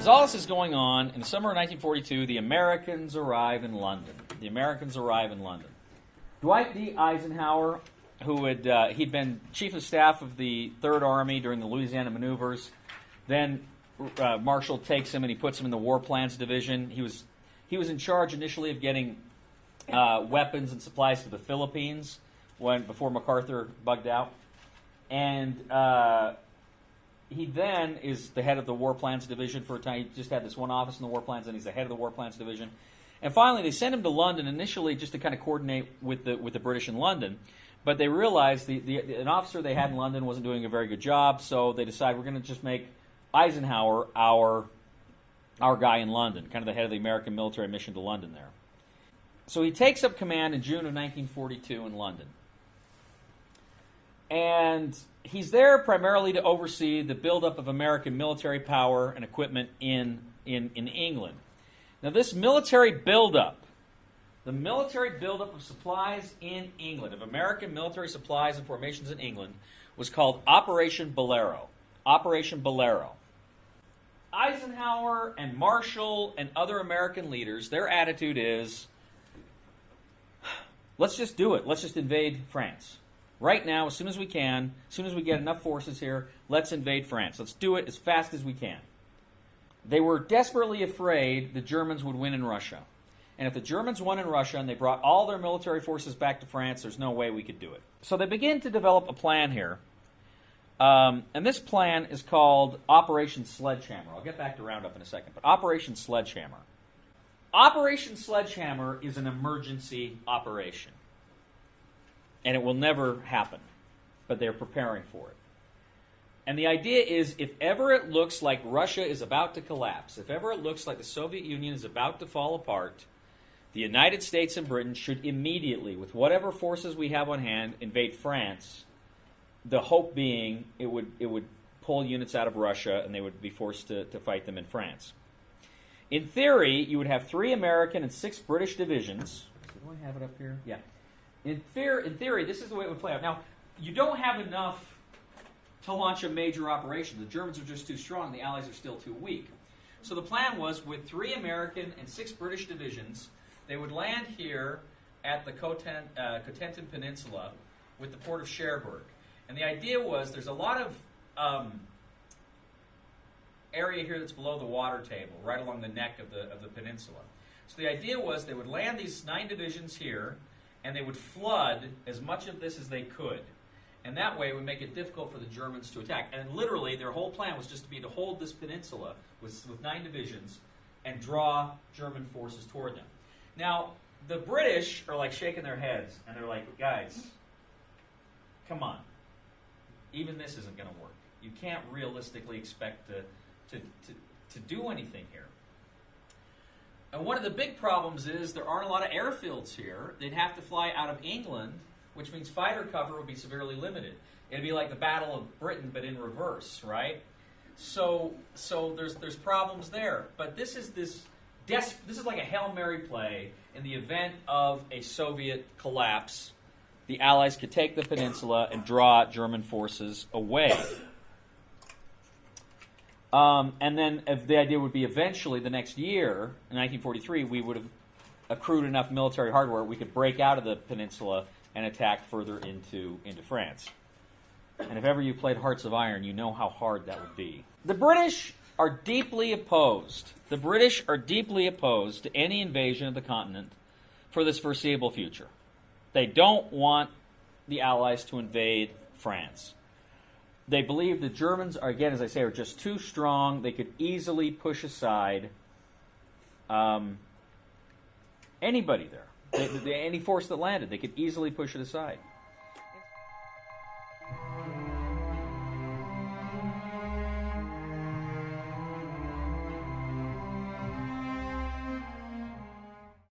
As all this is going on, in the summer of 1942, the Americans arrive in London. The Americans arrive in London. Dwight D. Eisenhower, who he'd been chief of staff of the Third Army during the Louisiana maneuvers, then Marshall takes him and he puts him in the War Plans Division. He was in charge initially of getting weapons and supplies to the Philippines before MacArthur bugged out, and he then is the head of the War Plans Division for a time. He just had this one office in the War Plans, and he's the head of the War Plans Division. And finally, they sent him to London initially just to kind of coordinate with the British in London. But they realized an officer they had in London wasn't doing a very good job, so they decided we're going to just make Eisenhower our guy in London, kind of the head of the American military mission to London there. So he takes up command in June of 1942 in London. And he's there primarily to oversee the buildup of American military power and equipment in England. Now, this military buildup, the military buildup of supplies in England, of American military supplies and formations in England, was called Operation Bolero. Operation Bolero. Eisenhower and Marshall and other American leaders, their attitude is, let's just do it. Let's just invade France. Right now, as soon as we can, as soon as we get enough forces here, let's invade France. Let's do it as fast as we can. They were desperately afraid the Germans would win in Russia. And if the Germans won in Russia and they brought all their military forces back to France, there's no way we could do it. So they begin to develop a plan here. And this plan is called Operation Sledgehammer. I'll get back to Roundup in a second. But Operation Sledgehammer. Operation Sledgehammer is an emergency operation. And it will never happen. But they're preparing for it. And the idea is, if ever it looks like Russia is about to collapse, if ever it looks like the Soviet Union is about to fall apart, the United States and Britain should immediately, with whatever forces we have on hand, invade France, the hope being it would pull units out of Russia and they would be forced to fight them in France. In theory, you would have 3 American and 6 British divisions. Do I have it up here? Yeah. In theory, this is the way it would play out. Now, you don't have enough to launch a major operation. The Germans are just too strong. The Allies are still too weak. So the plan was, with 3 American and 6 British divisions, they would land here at the Cotentin Peninsula with the port of Cherbourg. And the idea was, there's a lot of area here that's below the water table, right along the neck of the peninsula. So the idea was they would land these 9 divisions here, and they would flood as much of this as they could. And that way it would make it difficult for the Germans to attack. And literally, their whole plan was just to hold this peninsula with 9 divisions and draw German forces toward them. Now, the British are like shaking their heads, and they're like, guys, come on. Even this isn't going to work. You can't realistically expect to do anything here. And one of the big problems is there aren't a lot of airfields here. They'd have to fly out of England, which means fighter cover would be severely limited. It'd be like the Battle of Britain, but in reverse, right? So there's problems there. But this is like a Hail Mary play. In the event of a Soviet collapse, the Allies could take the peninsula and draw German forces away. And then the idea would be eventually, the next year, in 1943, we would have accrued enough military hardware we could break out of the peninsula and attack further into France. And if ever you played Hearts of Iron, you know how hard that would be. The British are deeply opposed. The British are deeply opposed to any invasion of the continent for this foreseeable future. They don't want the Allies to invade France. They believe the Germans are, again, as I say, are just too strong. They could easily push aside anybody there. Any force that landed, they could easily push it aside.